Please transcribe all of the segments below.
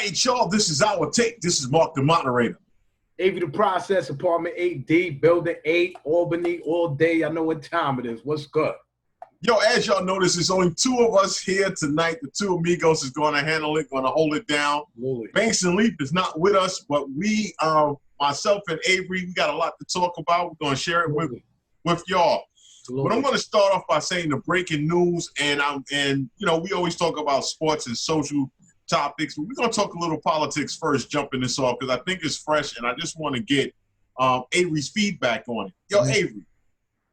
right, y'all, this is our take. This is Mark the moderator. Avery the Process, Apartment 8D, Building 8, Albany, all day. I know what time it is. What's good? Yo, as y'all notice, it's only two of us here tonight. The two amigos is going to handle it, going to hold it down. Absolutely. Banks and Leaf is not with us, but we, myself and Avery, we got a lot to talk about. We're going to share it with y'all. But I'm going to start off by saying the breaking news, and you know, we always talk about sports and social topics, but we're going to talk a little politics first, jumping this off, because I think it's fresh, and I just want to get Avery's feedback on it. Yo, Avery,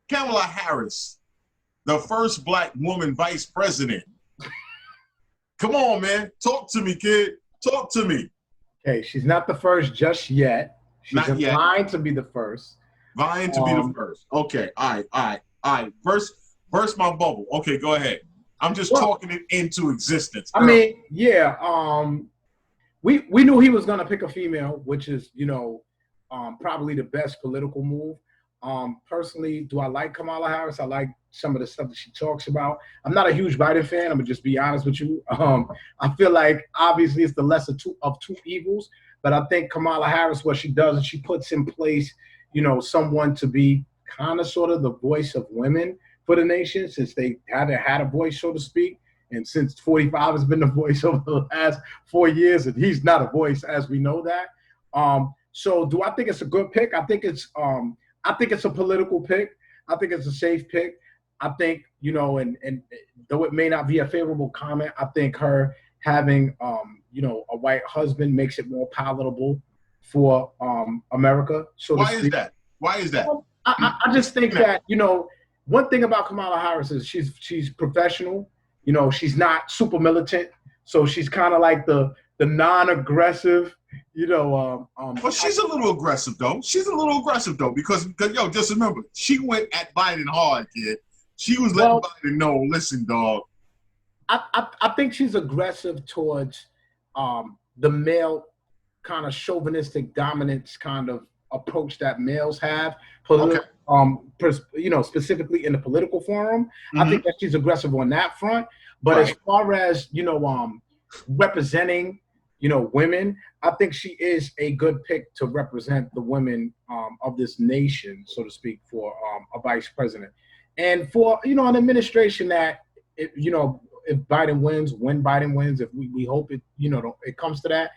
Kamala Harris, the first black woman vice president. Come on, man. Talk to me, kid. Talk to me. Okay, she's not the first just yet. She's in line to be the first. Vying to be the first. Okay, all right. Burst my bubble. Okay, go ahead. I'm just talking it into existence. I mean, yeah. We knew he was gonna pick a female, which is, you know, probably the best political move. Personally, do I like Kamala Harris? I like some of the stuff that she talks about. I'm not a huge Biden fan. I'm gonna just be honest with you. I feel like obviously it's the lesser of two evils, but I think Kamala Harris, what she does is she puts in place, you know, someone to be kind of sort of the voice of women for the nation, since they haven't had a voice, so to speak, and since 45 has been the voice over the last 4 years, and he's not a voice, as we know that. So do I think it's a good pick? I think it's a political pick. I think it's a safe pick. I think, you know, and though it may not be a favorable comment, I think her having, you know, a white husband makes it more palatable for America. So why is that? Why is that? I just think that, you know, one thing about Kamala Harris is she's professional. You know, she's not super militant. So she's kind of like the non-aggressive, you know. But she's a little aggressive, though. Because yo, just remember, she went at Biden hard, kid. She was letting Biden know, listen, dog. I think she's aggressive towards the male kind of chauvinistic dominance kind of approach that males have, you know, specifically in the political forum. I think that she's aggressive on that front. But as far as, you know, representing, you know, women, I think she is a good pick to represent the women of this nation, so to speak, for a vice president. And for, you know, an administration that, you know, if Biden wins, when Biden wins, if we hope it, you know, it comes to that,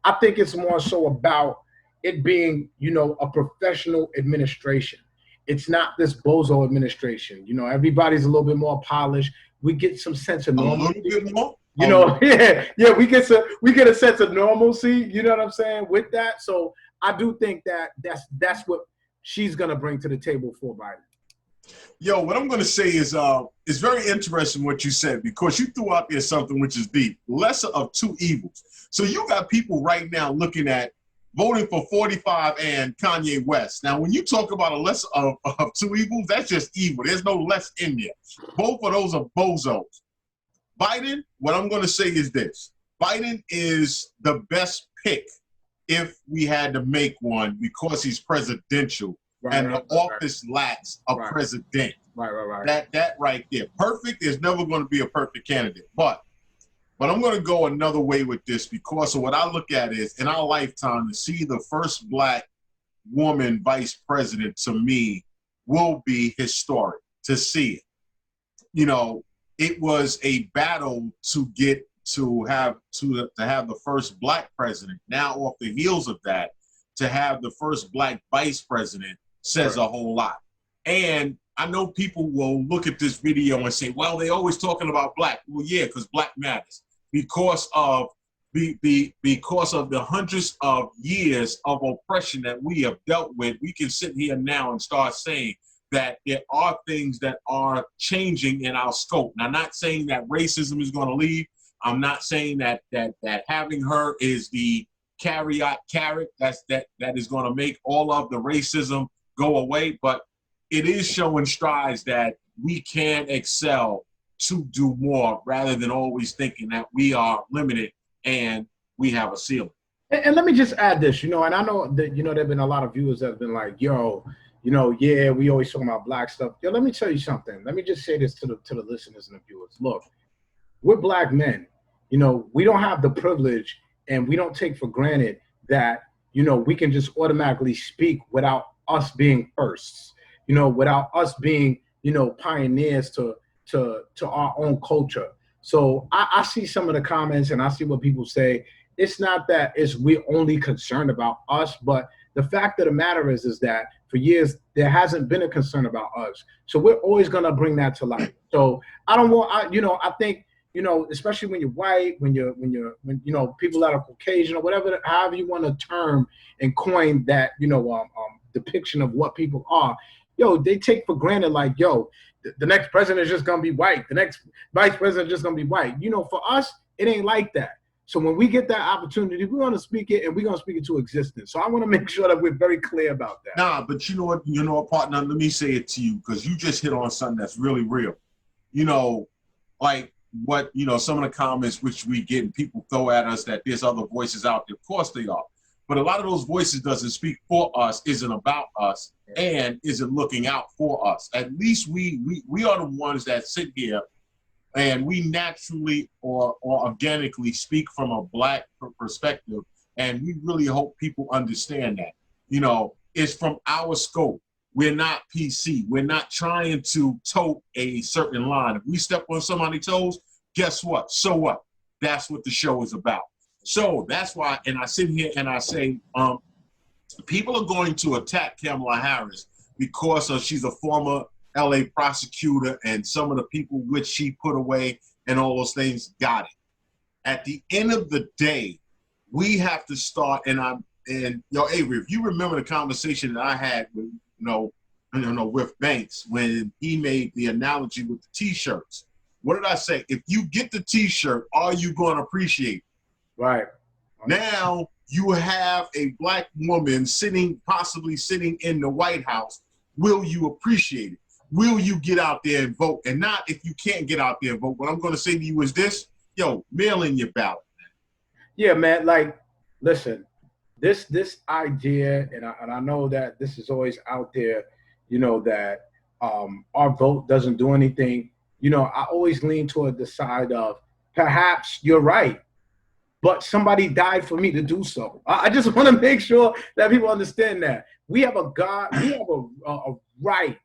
I think it's more so about it being, you know, a professional administration. It's not this bozo administration. You know, everybody's a little bit more polished. We get some sense of normalcy. A little bit more? You know, yeah, we get a sense of normalcy, you know what I'm saying, with that. So I do think that that's what she's gonna bring to the table for Biden. Yo, what I'm gonna say is it's very interesting what you said, because you threw out there something which is deep. Lesser of two evils. So you got people right now looking at voting for 45 and Kanye West. Now, when you talk about a lesser of two evils, that's just evil. There's no less in there. Both of those are bozos. Biden, what I'm going to say is this. Biden is the best pick if we had to make one, because he's presidential and the office lacks a president. Right. That right there. Perfect, there's never going to be a perfect candidate. But I'm going to go another way with this, because of what I look at is, in our lifetime, to see the first black woman vice president, to me, will be historic to see it. You know, it was a battle to get to have the first black president. Now, off the heels of that, to have the first black vice president says a whole lot. And I know people will look at this video and say, well, they always talking about black. Well, yeah, because black matters. Because of the hundreds of years of oppression that we have dealt with, we can sit here now and start saying that there are things that are changing in our scope. Now, I'm not saying that racism is going to leave. I'm not saying that having her is the carrot that is going to make all of the racism go away, but it is showing strides that we can excel to do more, rather than always thinking that we are limited and we have a ceiling. And let me just add this, you know, and I know that, you know, there have been a lot of viewers that have been like, yo, you know, yeah, we always talking about black stuff. Yo, let me tell you something. Let me just say this to the listeners and the viewers. Look, we're black men. You know, we don't have the privilege and we don't take for granted that, you know, we can just automatically speak without us being firsts, you know, without us being, you know, pioneers to our own culture. So I see some of the comments and I see what people say. It's not that it's we're only concerned about us, but the fact of the matter is that for years there hasn't been a concern about us. So we're always gonna bring that to light. So I don't want, I think, you know, especially when you're white, when you know, people that are Caucasian or whatever, however you want to term and coin that, you know, depiction of what people are, yo, they take for granted like, yo, the next president is just gonna be white, the next vice president is just gonna be white. You know, for us, it ain't like that. So when we get that opportunity, we're gonna speak it, and we're gonna speak it to existence. So I want to make sure that we're very clear about that. Nah, but you know what, partner, let me say it to you, because you just hit on something that's really real. You know, like what, you know, some of the comments which we get and people throw at us that there's other voices out there. Of course they are. But a lot of those voices doesn't speak for us, isn't about us, and isn't looking out for us. At least we are the ones that sit here and we naturally or organically speak from a Black perspective. And we really hope people understand that. You know, it's from our scope. We're not PC. We're not trying to toe a certain line. If we step on somebody's toes, guess what? So what? That's what the show is about. So that's why, and I sit here and I say, people are going to attack Kamala Harris because she's a former LA prosecutor and some of the people which she put away and all those things got it. At the end of the day, we have to start, and yo, Avery, if you remember the conversation that I had with, with Banks when he made the analogy with the T-shirts. What did I say? If you get the T-shirt, are you going to appreciate it? Right. Now you have a Black woman possibly sitting in the White House. Will you appreciate it? Will you get out there and vote? And not if you can't get out there and vote. What I'm going to say to you is this, yo, mail in your ballot. Yeah, man. Like, listen, this idea, and I know that this is always out there, you know, that our vote doesn't do anything. You know, I always lean toward the side of perhaps you're right, but somebody died for me to do so. I just want to make sure that people understand that we have a right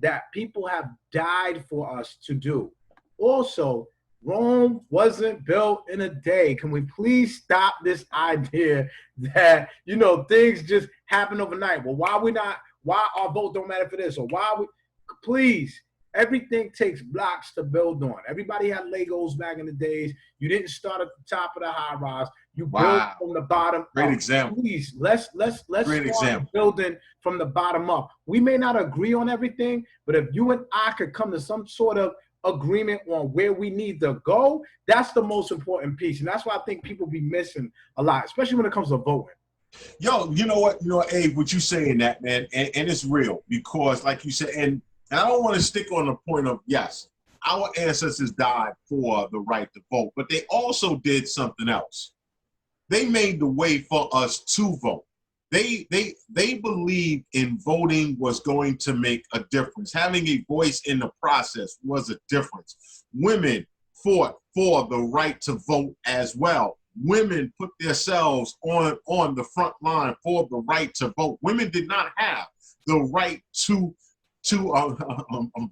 that people have died for us to do. Also, Rome wasn't built in a day. Can we please stop this idea that, you know, things just happen overnight? Well, why our vote don't matter for this, or please, everything takes blocks to build on. Everybody had Legos back in the days. You didn't start at the top of the high rise. You build from the bottom Great up. example. Please, let's start building from the bottom up. We may not agree on everything, but if you and I could come to some sort of agreement on where we need to go, that's the most important piece. And that's why I think people be missing a lot, especially when it comes to voting. Yo, you know what, Abe, what you saying that, man, and it's real, because like you said, and I don't want to stick on the point of, yes, our ancestors died for the right to vote, but they also did something else. They made the way for us to vote. They believed in voting was going to make a difference. Having a voice in the process was a difference. Women fought for the right to vote as well. Women put themselves on the front line for the right to vote. Women did not have the right to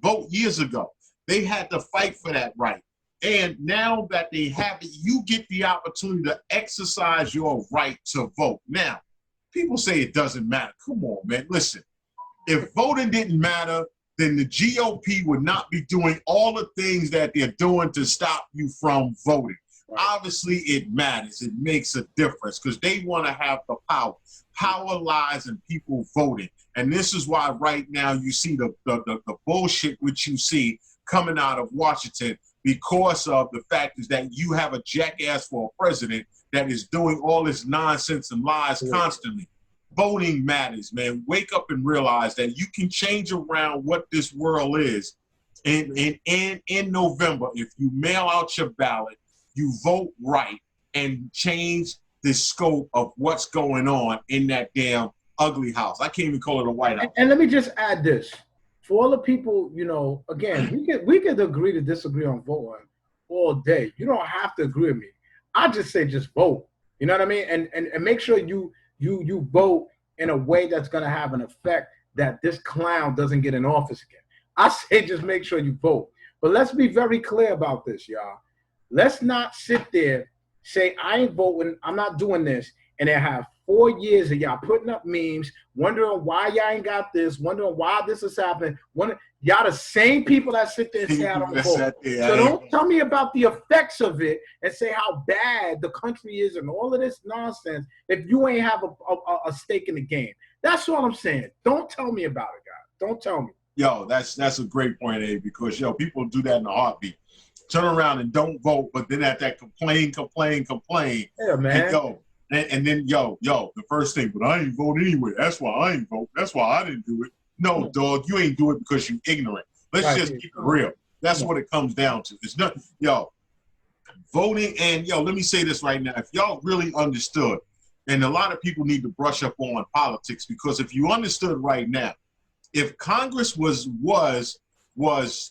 vote years ago. They had to fight for that right. And now that they have it, you get the opportunity to exercise your right to vote. Now, people say it doesn't matter. Come on, man. Listen, if voting didn't matter, then the GOP would not be doing all the things that they're doing to stop you from voting. Right. Obviously, it matters. It makes a difference because they want to have the power. Power lies in people voting. And this is why right now you see the bullshit which you see coming out of Washington, because of the fact is that you have a jackass for a president that is doing all this nonsense and lies constantly. Voting matters, man. Wake up and realize that you can change around what this world is. And in November, if you mail out your ballot, you vote right and change the scope of what's going on in that damn ugly house. I can't even call it a White House. And let me just add this. For all the people, you know, again, we could agree to disagree on voting all day. You don't have to agree with me. I just say just vote. You know what I mean? And make sure you vote in a way that's going to have an effect that this clown doesn't get in office again. I say just make sure you vote. But let's be very clear about this, y'all. Let's not sit there, say, I ain't voting, I'm not doing this, and then have 4 years of y'all putting up memes, wondering why y'all ain't got this, wondering why this is happening. Y'all the same people that sit there and say I don't vote. So don't tell me about the effects of it and say how bad the country is and all of this nonsense if you ain't have a stake in the game. That's all I'm saying. Don't tell me about it, guys. Don't tell me. Yo, that's a great point, Abe, because, yo, people do that in a heartbeat. Turn around and don't vote, but then at that complain. Yeah, man. And then, the first thing, but I ain't vote anyway. That's why I ain't vote. That's why I didn't do it. No, dog, you ain't do it because you ignorant. Let's just keep it real. That's what it comes down to. It's not, voting. And, let me say this right now. If y'all really understood, and a lot of people need to brush up on politics, because if you understood right now, if Congress was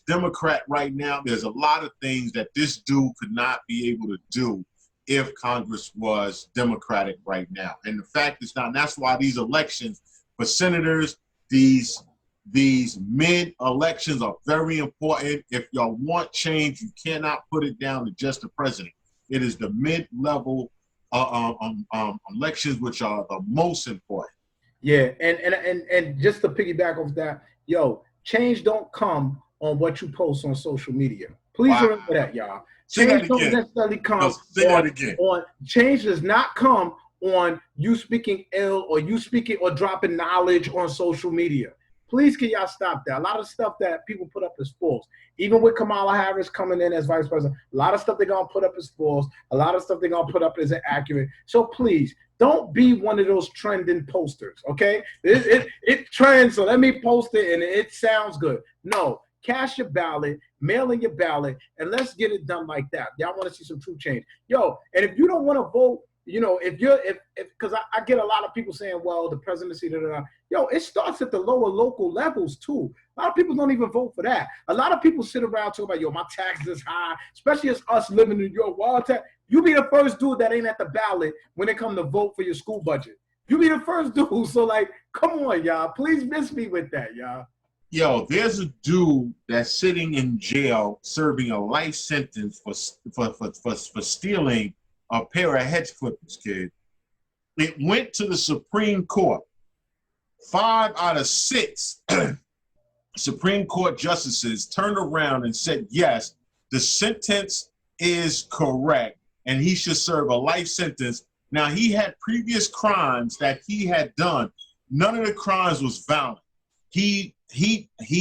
Democrat right now, there's a lot of things that this dude could not be able to do if Congress was Democratic right now. And the fact is not, and that's why these elections for senators, these mid-elections are very important. If y'all want change, you cannot put it down to just the president. It is the mid-level elections which are the most important. Yeah, and just to piggyback off that, change don't come on what you post on social media. Please remember that, y'all. Change don't necessarily come on. Change does not come on you speaking ill or you speaking or dropping knowledge on social media. Please, can y'all stop that? A lot of stuff that people put up is false. Even with Kamala Harris coming in as vice president, a lot of stuff they're going to put up is false. A lot of stuff they're going to put up is inaccurate. So please, don't be one of those trending posters, okay? It trends, so let me post it and it sounds good. No, cast your ballot, mail in your ballot, and let's get it done like that. Y'all want to see some true change. And if you don't want to vote, because I get a lot of people saying, well, the presidency, it starts at the lower local levels too. A lot of people don't even vote for that. A lot of people sit around talking about, my taxes is high, especially as us living in New York. Wild tax. You be the first dude that ain't at the ballot when it come to vote for your school budget. You be the first dude. So come on, y'all. Please miss me with that, y'all. There's a dude that's sitting in jail serving a life sentence for stealing a pair of hedge clippers, kid. It went to the Supreme Court. 5 out of 6 Supreme Court justices turned around and said, yes, the sentence is correct and he should serve a life sentence. Now, he had previous crimes that he had done. None of the crimes was violent. He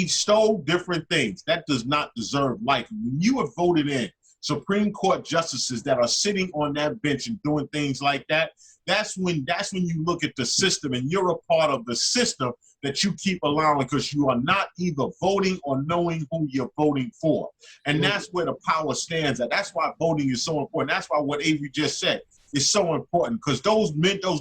stole different things. That does not deserve life. When you are voted in Supreme Court justices that are sitting on that bench and doing things like that, that's when you look at the system and you're a part of the system that you keep allowing, because you are not either voting or knowing who you're voting for. And that's where the power stands at. That's why voting is so important. That's why what Avery just said is so important, because those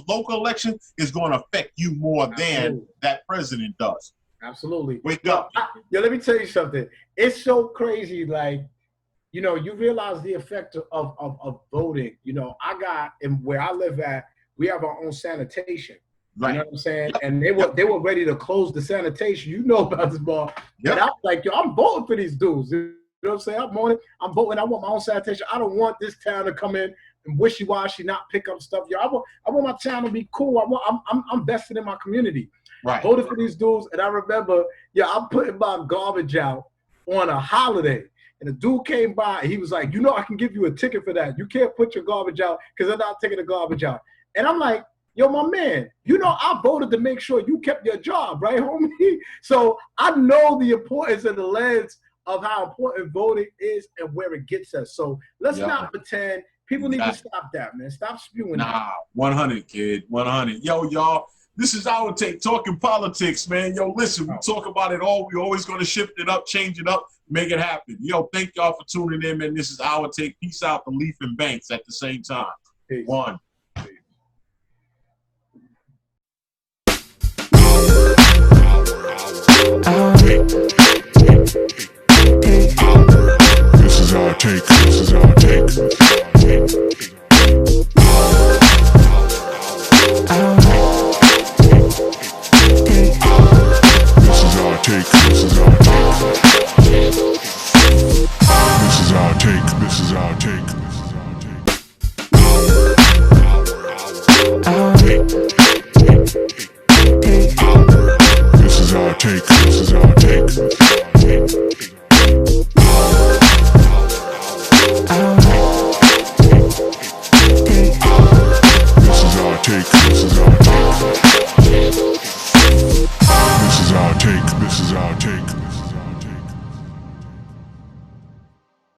local elections is going to affect you more than that president does. Absolutely. Wake up. Let me tell you something. It's so crazy. You realize the effect of voting. And where I live at, we have our own sanitation. Right. You know what I'm saying? And they were ready to close the sanitation. You know about this ball. Yep. And I was like, I'm voting for these dudes. You know what I'm saying? I'm voting. I want my own sanitation. I don't want this town to come in and wishy-washy, not pick up stuff. I want my town to be cool. I'm vested in my community. Right. Voted for these dudes. And I remember, I'm putting my garbage out on a holiday. And the dude came by and he was like, I can give you a ticket for that. You can't put your garbage out because I'm not taking the garbage out. And I'm like, my man, I voted to make sure you kept your job, right, homie? So I know the importance and the lens of how important voting is and where it gets us. So let's not pretend. People need to stop that, man. Stop spewing. Nah, 100, kid, 100. Y'all, this is Our Take, talking politics, man. Listen, we talk about it all. We always going to shift it up, change it up, make it happen. Thank y'all for tuning in, man. This is Our Take. Peace out to Leaf and Banks at the same time. Peace. One. Our